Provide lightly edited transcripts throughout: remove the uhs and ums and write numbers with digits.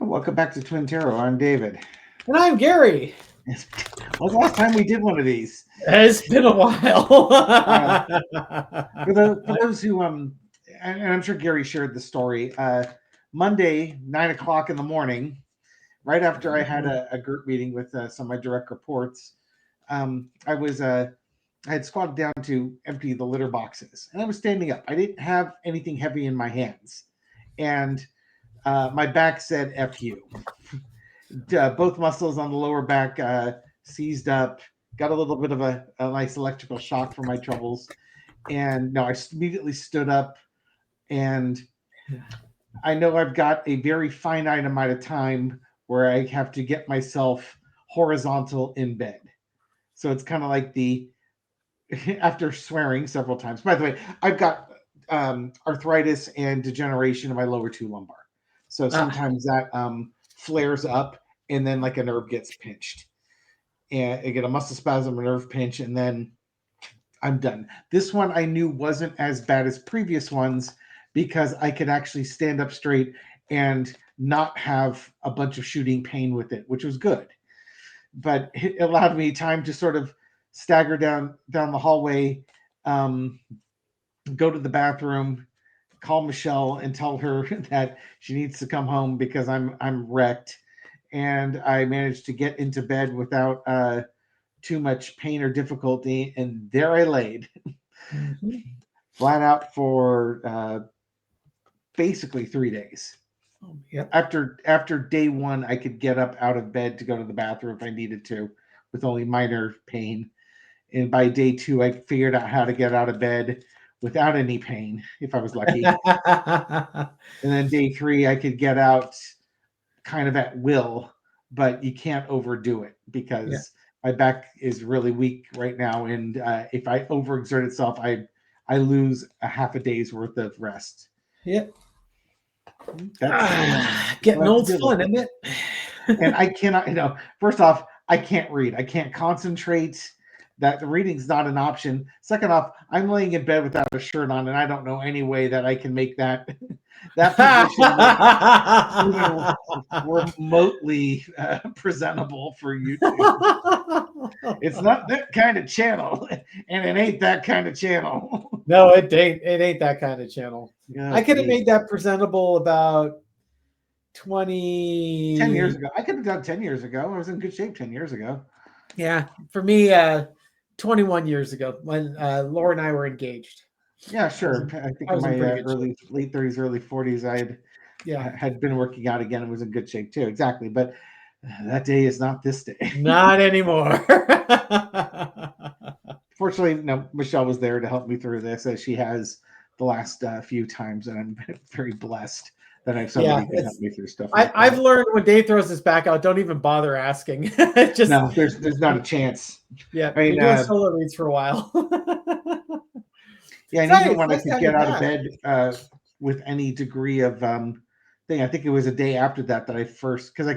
Welcome back to Twin Tarot. I'm David. And I'm Gary. When was the last time we did one of these? It's been a while. For those who and I'm sure Gary shared the story. Monday, 9 o'clock in the morning, right after I had a group meeting with some of my direct reports, I had squatted down to empty the litter boxes, and I was standing up. I didn't have anything heavy in my hands, and my back said "F you." Both muscles on the lower back seized up. Got a little bit of a nice electrical shock from my troubles, and no, I immediately stood up, and I know I've got a very finite amount of time where I have to get myself horizontal in bed. So it's kind of like after swearing several times. By the way, I've got arthritis and degeneration in my lower two lumbar. So sometimes that flares up, and then like a nerve gets pinched. And I get a muscle spasm, a nerve pinch, and then I'm done. This one I knew wasn't as bad as previous ones because I could actually stand up straight and not have a bunch of shooting pain with it, which was good. But it allowed me time to sort of stagger down the hallway, go to the bathroom, call Michelle and tell her that she needs to come home because I'm wrecked. And I managed to get into bed without too much pain or difficulty. And there I laid, flat out for basically 3 days. Yep. After day one, I could get up out of bed to go to the bathroom if I needed to, with only minor pain. And by day two, I figured out how to get out of bed without any pain, if I was lucky. And then day three, I could get out kind of at will, but you can't overdo it because my back is really weak right now. And if I overexert itself, I lose a half a day's worth of rest. Yep. Getting old's fun, isn't it? And I cannot, first off, I can't read. I can't concentrate. That the reading's not an option. Second off, I'm laying in bed without a shirt on, and I don't know any way that I can make that position remotely presentable for YouTube. It's not that kind of channel, and it ain't that kind of channel. No, it ain't that kind of channel. I could have made that presentable about 10 years ago. I could have done 10 years ago. I was in good shape 10 years ago. Yeah, for me, 21 years ago when Laura and I were engaged. Yeah, sure. I think in my late 30s, early 40s, I had been working out again and was in good shape too. Exactly. But that day is not this day. Not anymore. Fortunately, no, Michelle was there to help me through this, as she has the last few times, and I'm very blessed that I have somebody who can help me through stuff. I've learned when Dave throws his back out, don't even bother asking. Just no, there's not a chance. Yeah, I mean, doing solo reads for a while. Yeah, and even when I could get out of bed with any degree of thing, I think it was a day after that I first, because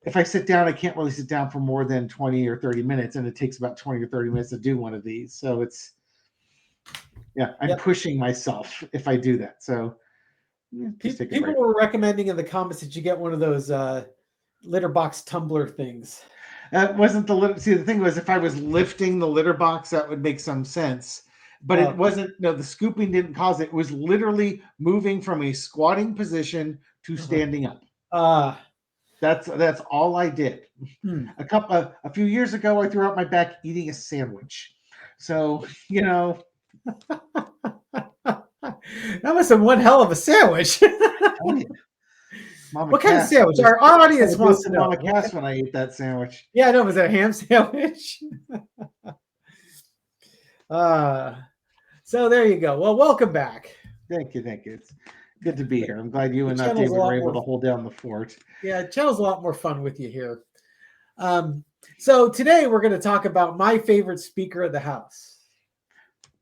if I sit down, I can't really sit down for more than 20 or 30 minutes, and it takes about 20 or 30 minutes to do one of these. So it's, I'm pushing myself if I do that. So people were recommending in the comments that you get one of those litter box tumbler things. Wasn't the litter? See, the thing was, if I was lifting the litter box, that would make some sense. But it wasn't. No, the scooping didn't cause it. It was literally moving from a squatting position to standing up. That's all I did. A few years ago, I threw out my back eating a sandwich. So that must have been one hell of a sandwich. What kind of sandwich? Our audience wants to know. Mama Cass when I ate that sandwich. Yeah, no, was it a ham sandwich? So there you go. Well, welcome back. Thank you. It's good to be here. I'm glad you and David were able to hold down the fort. Yeah, channel's a lot more fun with you here. So today we're going to talk about my favorite speaker of the house.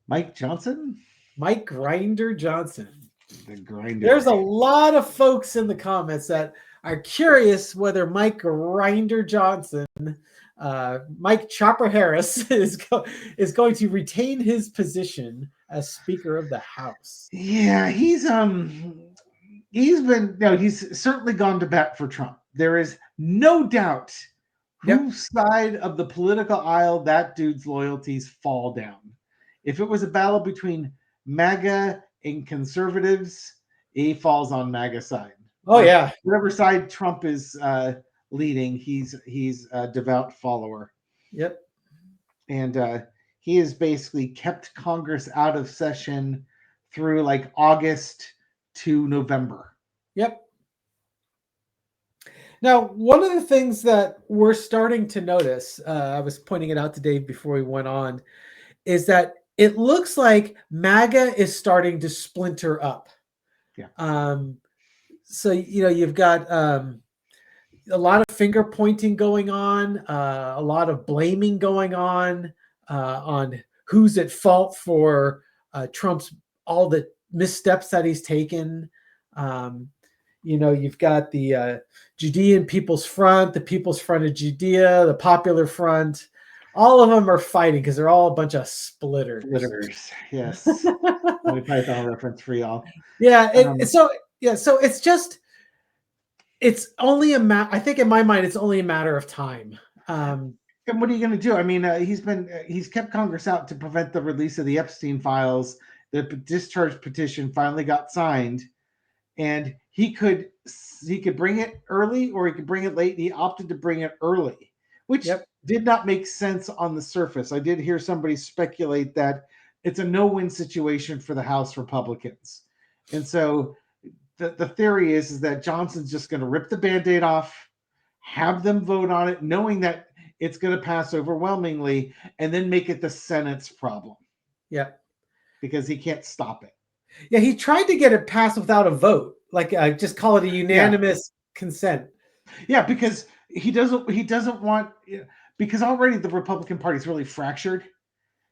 Mike Johnson? Mike Grinder Johnson. The Grinder. There's a lot of folks in the comments that are curious whether Mike Grinder Johnson, Mike Chopper Harris, is going to retain his position as Speaker of the House. Yeah, he's he's certainly gone to bat for Trump. There is no doubt Yep. whose side of the political aisle that dude's loyalties fall down. If it was a battle between MAGA and conservatives, he falls on MAGA side. Oh yeah. Whatever side Trump is leading, he's a devout follower. Yep. And he has basically kept Congress out of session through like August to November. Yep. Now, one of the things that we're starting to notice, I was pointing it out to Dave before we went on, is that it looks like MAGA is starting to splinter up. Yeah. So, you've got a lot of finger pointing going on, a lot of blaming going on who's at fault for Trump's all the missteps that he's taken. You've got the Judean People's Front, the People's Front of Judea, the Popular Front. All of them are fighting because they're all a bunch of splitters. Splitters, yes. Monty Python reference for y'all. Yeah. So it's just, it's only I think in my mind, it's only a matter of time. And what are you going to do? I mean, he's kept Congress out to prevent the release of the Epstein files. The discharge petition finally got signed, and he could bring it early or he could bring it late. He opted to bring it early, which did not make sense on the surface. I did hear somebody speculate that it's a no-win situation for the House Republicans. And so the theory is that Johnson's just going to rip the Band-Aid off, have them vote on it, knowing that it's going to pass overwhelmingly, and then make it the Senate's problem. Yeah. Because he can't stop it. Yeah, he tried to get it passed without a vote, like just call it a unanimous consent. Yeah, because he doesn't want, because already the Republican Party is really fractured.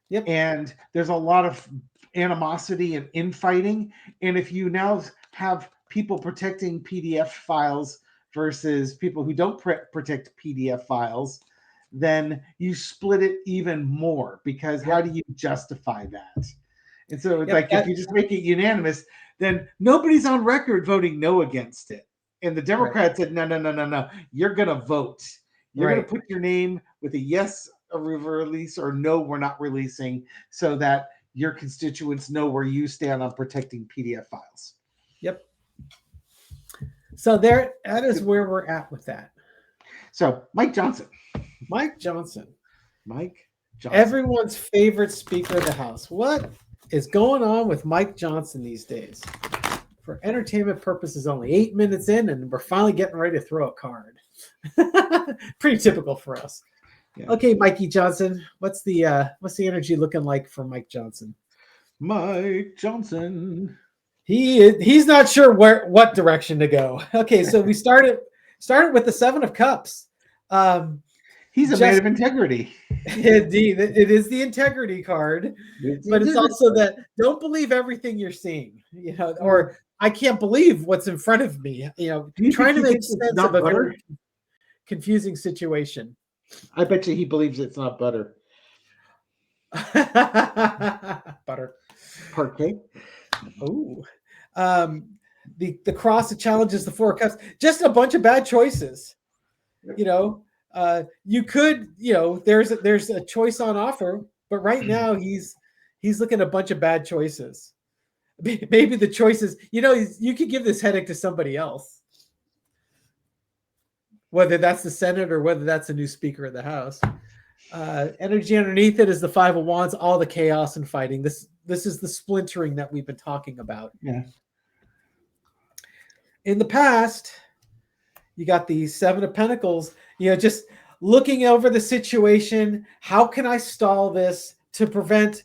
Yep. And there's a lot of animosity and infighting. And if you now have people protecting PDF files versus people who don't protect PDF files, then you split it even more, because how do you justify that? And so it's if you just make it unanimous, then nobody's on record voting no against it. And the Democrats said, no, you're going to vote. You're going to put your name with a yes, a release, or no, we're not releasing, so that your constituents know where you stand on protecting PDF files. Yep. So that is where we're at with that. So Mike Johnson. Everyone's favorite Speaker of the House. What is going on with Mike Johnson these days? For entertainment purposes, only 8 minutes in, and we're finally getting ready to throw a card. Pretty typical for us. Yeah. Okay, Mikey Johnson, what's the energy looking like for Mike Johnson? Mike Johnson. He's not sure what direction to go. Okay, so we started with the Seven of Cups. He's a man of integrity. Indeed, it is the integrity card, but it's also that don't believe everything you're seeing, or I can't believe what's in front of me, trying to make sense of a very confusing situation. I bet you he believes it's not butter. Butter. Parquet. Oh, the cross that challenges the Four of Cups. Just a bunch of bad choices. You could, there's a choice on offer, but right now he's looking at a bunch of bad choices. Maybe the choices, you could give this headache to somebody else, whether that's the Senate or whether that's a new Speaker of the House. Energy underneath it is the Five of Wands, all the chaos and fighting. This is the splintering that we've been talking about. Yeah. In the past, you got the Seven of Pentacles, just looking over the situation. How can I stall this to prevent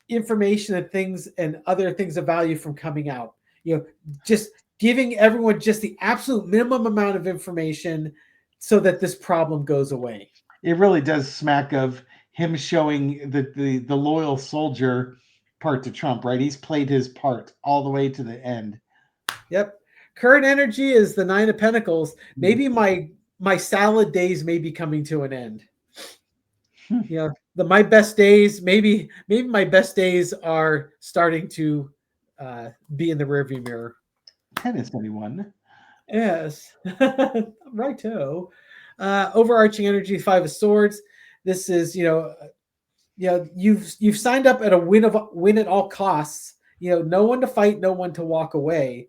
information and things and other things of value from coming out? Just giving everyone just the absolute minimum amount of information so that this problem goes away. It really does smack of him showing the loyal soldier part to Trump, right? He's played his part all the way to the end. Yep. Current energy is the Nine of Pentacles. Maybe my salad days may be coming to an end. My best days, maybe my best days are starting to be in the rearview mirror. tennis, anyone? Yes. Righto. Overarching energy, Five of Swords. This is, you've signed up at a win at all costs. No one to fight, no one to walk away.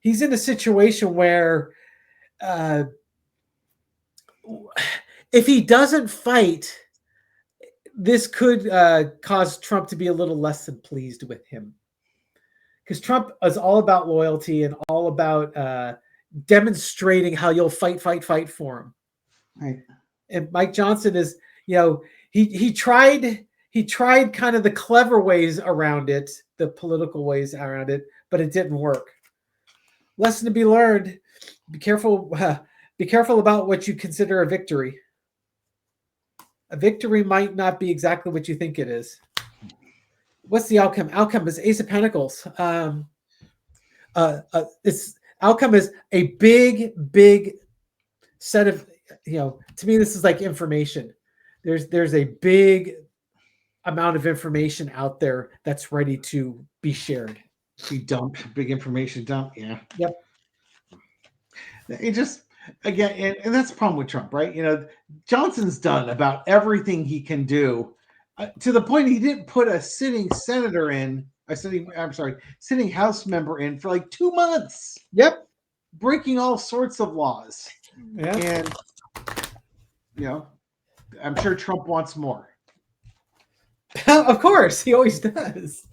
He's in a situation where uh, if he doesn't fight, this could cause Trump to be a little less than pleased with him, because Trump is all about loyalty and all about demonstrating how you'll fight for him. Right. And Mike Johnson is, he tried kind of the clever ways around it, the political ways around it, but it didn't work. Lesson to be learned: be careful about what you consider a victory. A victory might not be exactly what you think it is. What's the outcome? Outcome is Ace of Pentacles. It's outcome is a big set of, to me, this is like information. There's a big amount of information out there that's ready to be shared. Big information dump. Yeah. Yep. It just, again, and that's the problem with Trump, right? Johnson's done about everything he can do, to the point he didn't put a sitting senator in, sitting House member in for like 2 months. Yep. Breaking all sorts of laws. Yeah. And, I'm sure Trump wants more. Of course, he always does.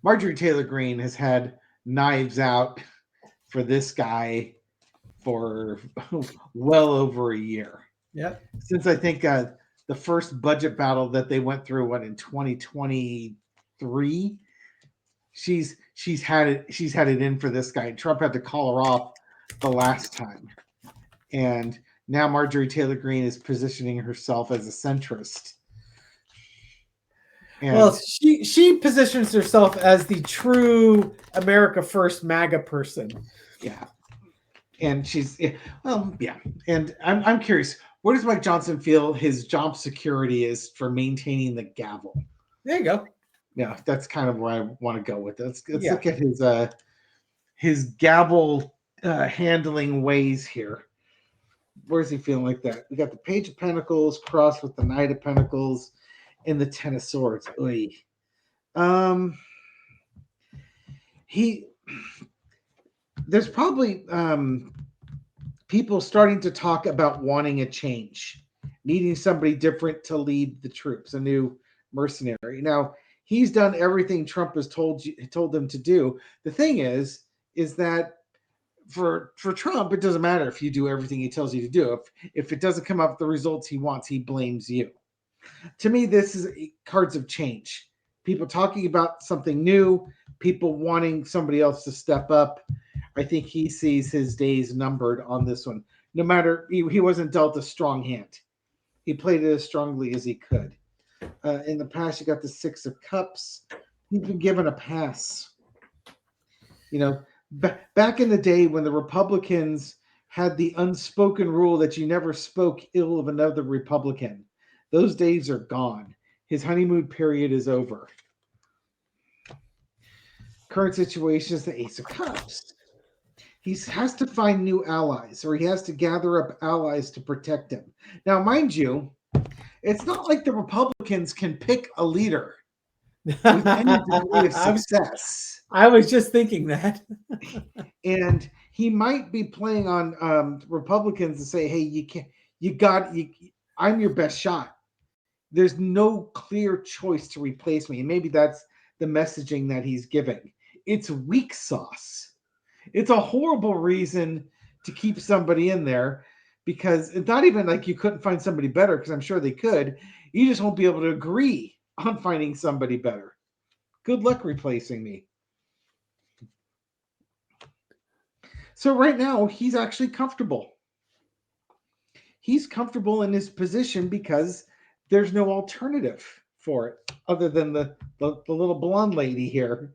Marjorie Taylor Greene has had knives out for this guy for well over a year. Yep. Since I think the first budget battle that they went through, in 2023, she's had it in for this guy. Trump had to call her off the last time, and now Marjorie Taylor Greene is positioning herself as a centrist. And well, she positions herself as the true America First MAGA person. Yeah, and she's yeah. And I'm curious, where does Mike Johnson feel his job security is for maintaining the gavel? There you go. Yeah, that's kind of where I want to go with it. Let's look at his gavel handling ways here. Where's he feeling like that? We got the Page of Pentacles crossed with the Knight of Pentacles and the Ten of Swords. Oy. There's probably people starting to talk about wanting a change, needing somebody different to lead the troops, a new mercenary. Now, he's done everything Trump has told them to do. The thing is that for Trump, it doesn't matter if you do everything he tells you to do. If it doesn't come up with the results he wants, he blames you. To me, this is cards of change. People talking about something new, people wanting somebody else to step up. I think he sees his days numbered on this one. No matter, he wasn't dealt a strong hand. He played it as strongly as he could. In the past, you got the Six of Cups. He's been given a pass. Back in the day when the Republicans had the unspoken rule that you never spoke ill of another Republican, those days are gone. His honeymoon period is over. Current situation is the Ace of Cups. He has to find new allies, or he has to gather up allies to protect him. Now, mind you, it's not like the Republicans can pick a leader with any degree of success. I was just thinking that. And he might be playing on Republicans to say, hey, I'm your best shot. There's no clear choice to replace me. And maybe that's the messaging that he's giving. It's weak sauce. It's a horrible reason to keep somebody in there, because it's not even like you couldn't find somebody better, because I'm sure they could. You just won't be able to agree on finding somebody better. Good luck replacing me. So right now, he's actually comfortable. He's comfortable in his position because there's no alternative for it other than the little blonde lady here.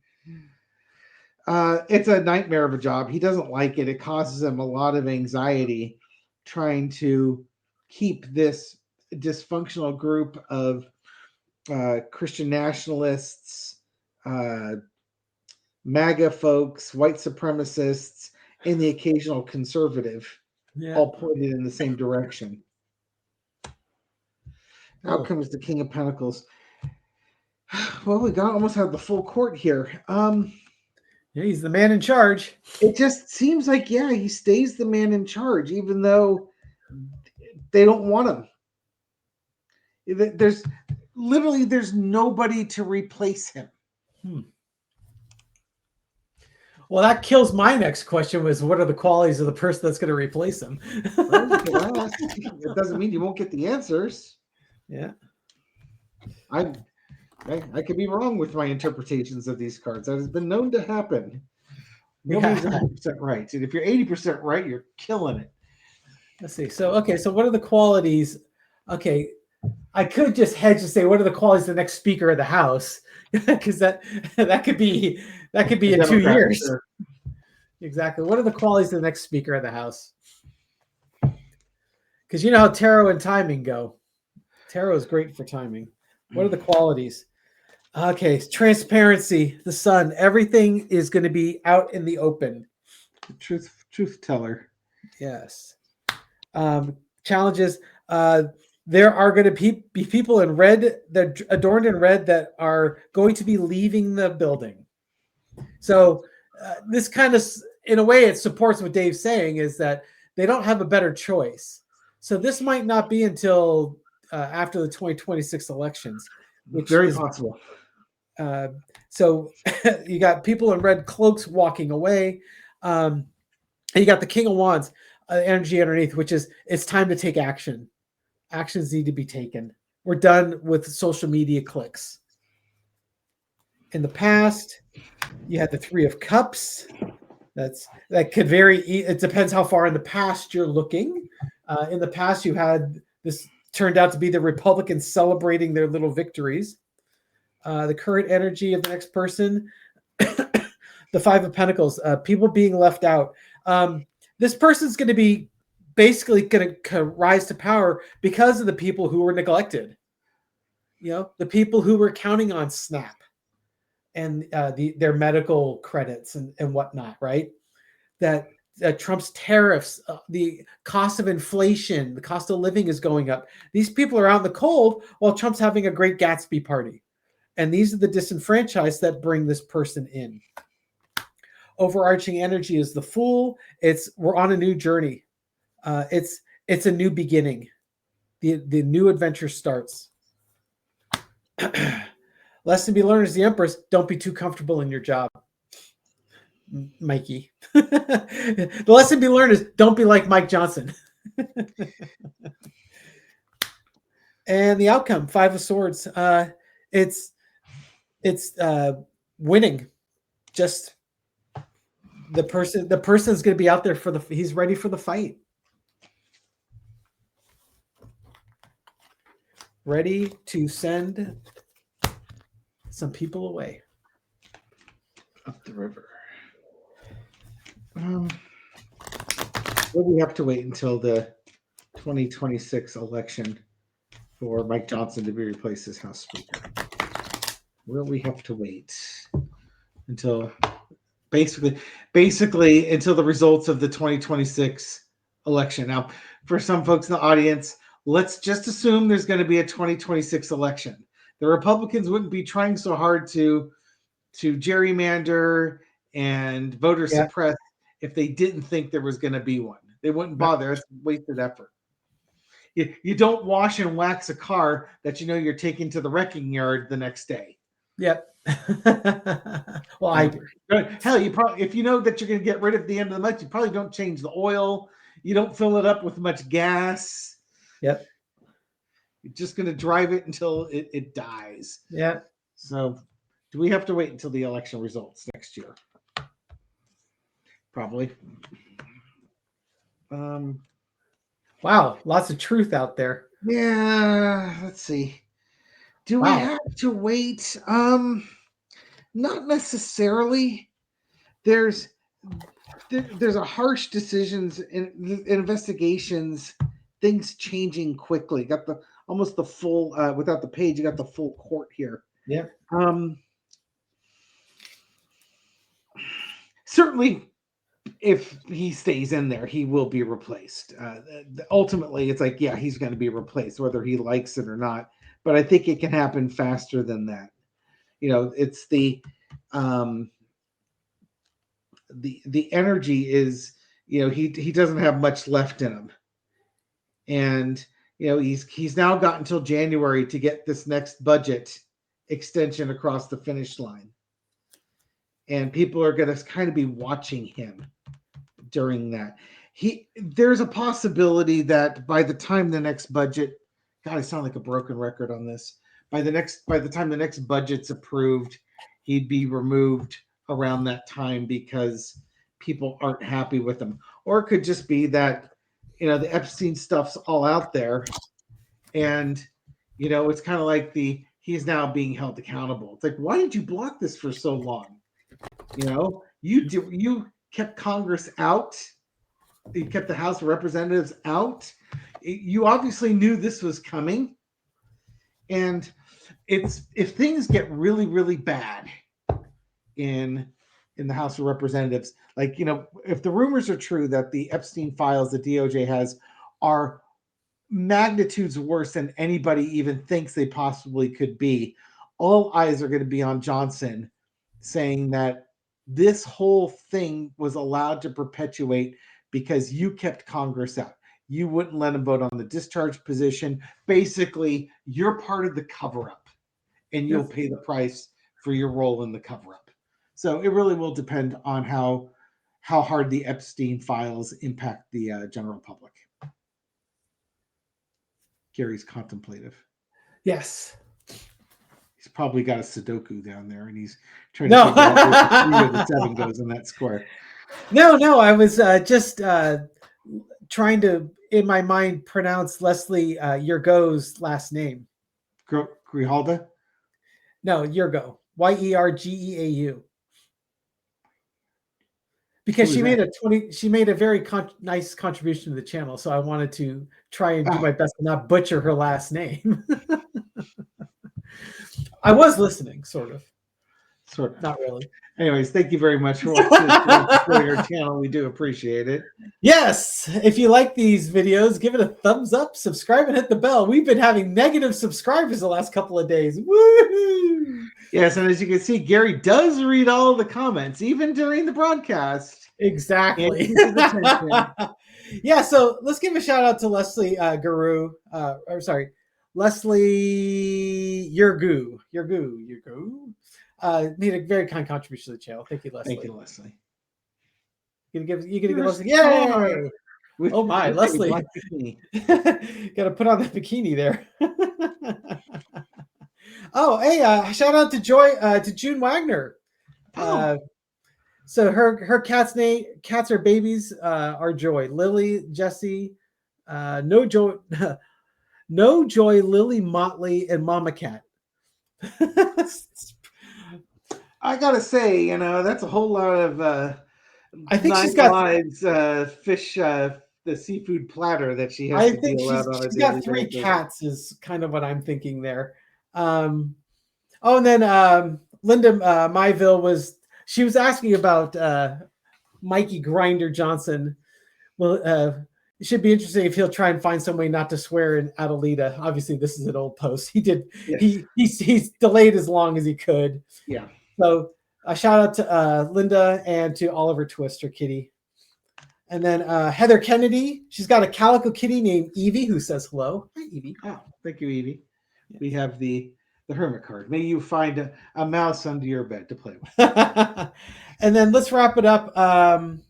It's a nightmare of a job. He doesn't like it. It causes him a lot of anxiety trying to keep this dysfunctional group of Christian nationalists, MAGA folks, white supremacists, and the occasional conservative all pointed in the same direction. Out comes the King of Pentacles. Well, we almost have the full court here. Yeah, he's the man in charge. It just seems like, he stays the man in charge, even though they don't want him. There's nobody to replace him. Well, that kills my next question was, what are the qualities of the person that's going to replace him? It doesn't mean you won't get the answers. Yeah. I could be wrong with my interpretations of these cards. That has been known to happen. Nobody's 100% right. And if you're 80% right, you're killing it. Let's see. So what are the qualities? Okay, I could just hedge and say, what are the qualities of the next Speaker of the House? Because that could be in 2 years. Sure. Exactly. What are the qualities of the next Speaker of the House? Because you know how tarot and timing go. Tarot is great for timing. What are the qualities? Okay, transparency, the sun. Everything is going to be out in the open. The truth teller. Yes. Challenges. There are going to be people in red, that adorned in red, that are going to be leaving the building. So this kind of, in a way, it supports what Dave's saying, is that they don't have a better choice. So this might not be until after the 2026 elections, which very possible. So you got people in red cloaks walking away. And you got the King of Wands energy underneath, which is, it's time to take action. Actions need to be taken. We're done with social media clicks. In the past, you had the Three of Cups. That could vary. It depends how far in the past you're looking. In the past, you had this turned out to be the Republicans celebrating their little victories. The current energy of the next person, the Five of Pentacles, people being left out. This person's going to be basically going to rise to power because of the people who were neglected. You know, the people who were counting on SNAP and their medical credits and whatnot, right? That Trump's tariffs, the cost of inflation, the cost of living is going up. These people are out in the cold while Trump's having a great Gatsby party. And these are the disenfranchised that bring this person in. Overarching energy is the Fool. We're on a new journey. It's a new beginning. The new adventure starts. Lesson to be learned is the Empress. Don't be too comfortable in your job, Mikey. The lesson to be learned is don't be like Mike Johnson. And the outcome, Five of Swords. It's winning. Just the person's going to be out there he's ready for the fight. Ready to send some people away. Up the river. Well, we have to wait until the 2026 election for Mike Johnson to be replaced as House Speaker. Will we have to wait until basically until the results of the 2026 election? Now, for some folks in the audience, let's just assume there's going to be a 2026 election. The Republicans wouldn't be trying so hard to gerrymander and voter suppress if they didn't think there was going to be one. They wouldn't bother. It's wasted effort. You don't wash and wax a car that you know you're taking to the wrecking yard the next day. Yep. Well, hell, you probably, if you know that you're going to get rid of the end of the month, you probably don't change the oil. You don't fill it up with much gas. Yep. You're just going to drive it until it dies. Yeah. So, do we have to wait until the election results next year? Probably. Wow, lots of truth out there. Yeah, let's see. Do we have to wait? Not necessarily. There's a harsh decisions in investigations, things changing quickly. Got almost the full without the page, you got the full court here. Yeah. certainly, if he stays in there, he will be replaced. Ultimately, it's like, yeah, he's going to be replaced, whether he likes it or not. But I think it can happen faster than that. It's the energy is, he doesn't have much left in him, and he's now got until January to get this next budget extension across the finish line, and people are going to kind of be watching him during that. There's a possibility that by the time the next budget, God, I sound like a broken record on this. By the time the next budget's approved, he'd be removed around that time because people aren't happy with him. Or it could just be that, the Epstein stuff's all out there, and it's kind of like he's now being held accountable. It's like, why did you block this for so long? You kept Congress out. You kept the House of Representatives out. You obviously knew this was coming. And if things get really, really bad in the House of Representatives, like, if the rumors are true that the Epstein files the DOJ has are magnitudes worse than anybody even thinks they possibly could be, all eyes are going to be on Johnson, saying that this whole thing was allowed to perpetuate because you kept Congress out. You wouldn't let them vote on the discharge position. Basically, you're part of the cover-up, and you'll pay the price for your role in the cover-up. So it really will depend on how hard the Epstein files impact the general public. Gary's contemplative. Yes. He's probably got a Sudoku down there, and he's trying to figure out where the 7 goes in that square. No, I was just trying to, in my mind, pronounce Leslie Yergo's last name. Grijalda? No, Yergo. Yergeau. Because she made a very nice contribution to the channel, so I wanted to try and do my best to not butcher her last name. I was listening, sort of. Not really. Anyways, thank you very much for supporting our channel. We do appreciate it. Yes. If you like these videos, give it a thumbs up, subscribe, and hit the bell. We've been having negative subscribers the last couple of days. Woohoo! Yes, and as you can see, Gary does read all the comments, even during the broadcast. Exactly. Yeah, so let's give a shout out to Leslie Leslie Yergoo. Made a very kind contribution to the channel. Thank you, Leslie. Thank you, Leslie. You gonna give Leslie? Yay! Oh my, Leslie. Got to put on that bikini there. Oh, hey, shout out to June Wagner. So her cats are babies are Joy, Lily, Jesse, No Joy, Lily, Motley, and Mama Cat. I gotta say, that's a whole lot of I think she's got lives, fish, the seafood platter that she has. I think she's got 3 cats is kind of what I'm thinking there. And then Linda Myville she was asking about Mikey Grinder Johnson. Well, it should be interesting if he'll try and find some way not to swear in Adelita. Obviously, this is an old post. He did. Yes. He's delayed as long as he could. Yeah. So a shout out to Linda and to Oliver Twister Kitty. And then Heather Kennedy. She's got a calico kitty named Evie who says hello. Hi, Evie. Oh, thank you, Evie. Yeah. We have the hermit card. May you find a mouse under your bed to play with. And then let's wrap it up. I mean,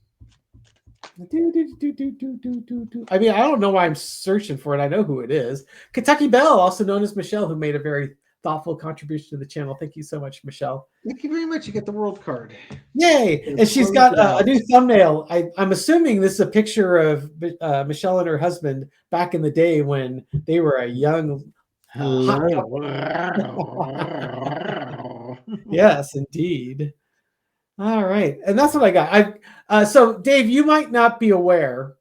I don't know why I'm searching for it. I know who it is. Kentucky Belle, also known as Michelle, who made a very thoughtful contribution to the channel. Thank you so much, Michelle. Thank you very much. You get the world card. Yay! And she's got a new thumbnail. I'm assuming this is a picture of Michelle and her husband back in the day when they were a young Yes, indeed. All right. And that's what I got. So Dave, you might not be aware,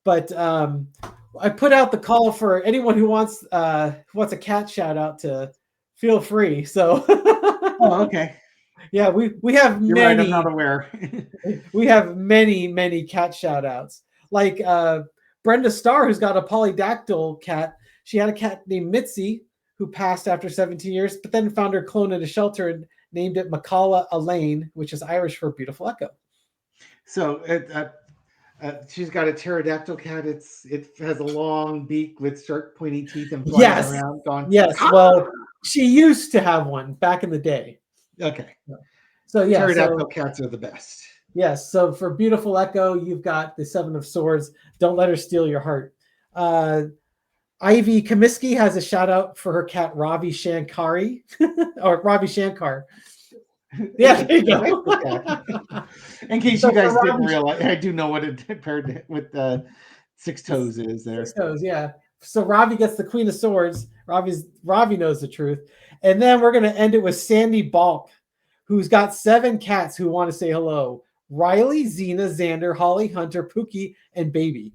but I put out the call for anyone who wants a cat shout out to feel free. So oh, okay. Yeah, we have You're right. I'm many not aware. many cat shout outs. Like Brenda Starr, who's got a polydactyl cat. She had a cat named Mitzi who passed after 17 years, but then found her clone in a shelter and named it Macala Elaine, which is Irish for beautiful echo. So she's got a pterodactyl cat. It has a long beak with sharp pointy teeth and flies Yes. around going, Yes. Well, she used to have one back in the day. okay. So yeah, Pterodactyl cats are the best. yes. So for beautiful echo, you've got the Seven of Swords. Don't let her steal your heart. Ivy Comiskey has a shout out for her cat Ravi Shankari or Ravi Shankar. Yeah, there you go. In case you guys didn't realize, I do know what it paired with six toes is there. 6 toes, yeah. So Ravi gets the Queen of Swords. Ravi knows the truth. And then we're going to end it with Sandy Balk, who's got 7 cats who want to say hello. Riley, Xena, Xander, Holly, Hunter, Pookie, and Baby.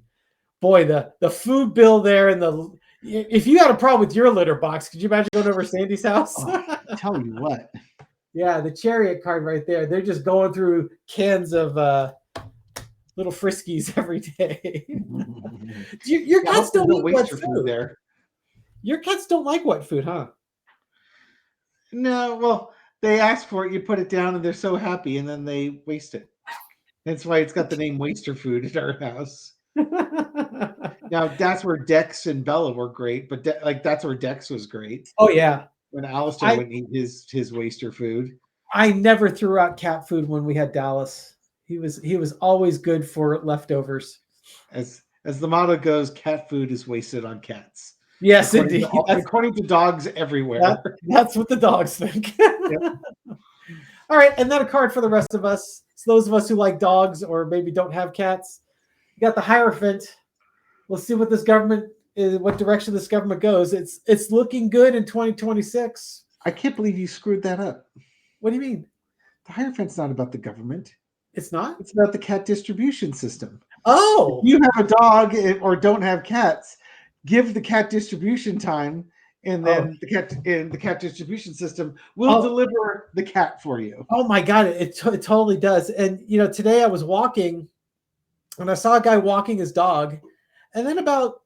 Boy, the food bill there and if you had a problem with your litter box, could you imagine going over Sandy's house? Oh, tell you what. Yeah, the chariot card right there. They're just going through cans of little Friskies every day. Your cats don't eat wet food there. Your cats don't like wet food, huh? No, well, they ask for it, you put it down, and they're so happy, and then they waste it. That's why it's got the name Waster Food at our house. Now that's where Dex and Bella were great, but that's where Dex was great. Oh yeah, when Alistair wouldn't eat his waster food. I never threw out cat food when we had Dallas. He was always good for leftovers. As the motto goes, cat food is wasted on cats. Yes, indeed. According to dogs everywhere. That's what the dogs think. Yep. All right, and then a card for the rest of us. So those of us who like dogs or maybe don't have cats. You got the Hierophant. Let's see what this government is, what direction this government goes. It's looking good in 2026. I can't believe you screwed that up. What do you mean? The Hierophant's not about the government. It's not? It's about the cat distribution system. Oh. If you have a dog or don't have cats, give the cat distribution time, and then the cat distribution system will deliver the cat for you. Oh my God, it totally does. And today I was walking and I saw a guy walking his dog, and then about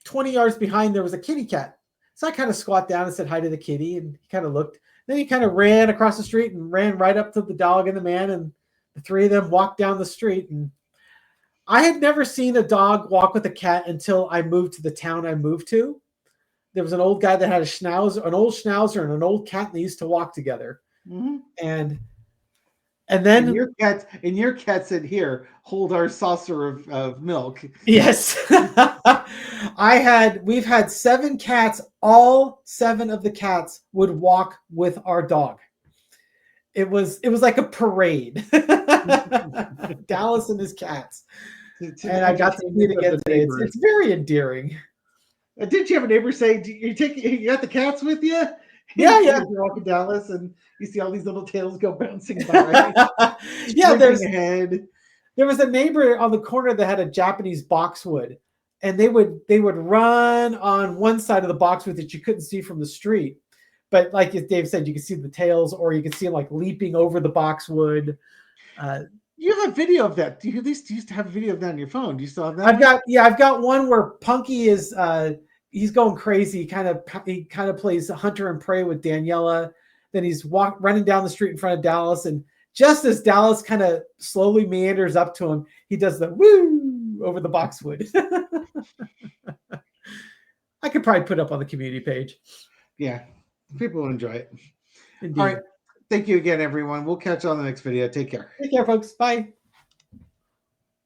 20 yards behind there was a kitty cat. So I kind of squat down and said hi to the kitty, and he kind of looked. Then he kind of ran across the street and ran right up to the dog and the man, and the 3 of them walked down the street. And I had never seen a dog walk with a cat until I moved to the town I moved to. There was an old guy that had an old schnauzer and an old cat, and they used to walk together. Mm-hmm. And then your cat said, "Here, hold our saucer of milk." Yes. We've had 7 cats. All 7 of the cats would walk with our dog. It was like a parade. Dallas and his cats. And I got to see it again today. It's very endearing. Did you have a neighbor say, you got the cats with you? Yeah. You're walking Dallas and you see all these little tails go bouncing by. Yeah, ahead. There was a neighbor on the corner that had a Japanese boxwood, and they would run on one side of the boxwood that you couldn't see from the street. But like Dave said, you could see the tails, or you could see them like leaping over the boxwood. You have a video of that. You at least used to have a video of that on your phone. Do you still have that? I've got one where Punky is he's going crazy. He kind of plays hunter and prey with Daniela. Then he's running down the street in front of Dallas, and just as Dallas kind of slowly meanders up to him, he does the woo over the boxwood. I could probably put it up on the community page. Yeah, people will enjoy it. Indeed. All right. Thank you again, everyone. We'll catch you on the next video. Take care. Take care, folks. Bye.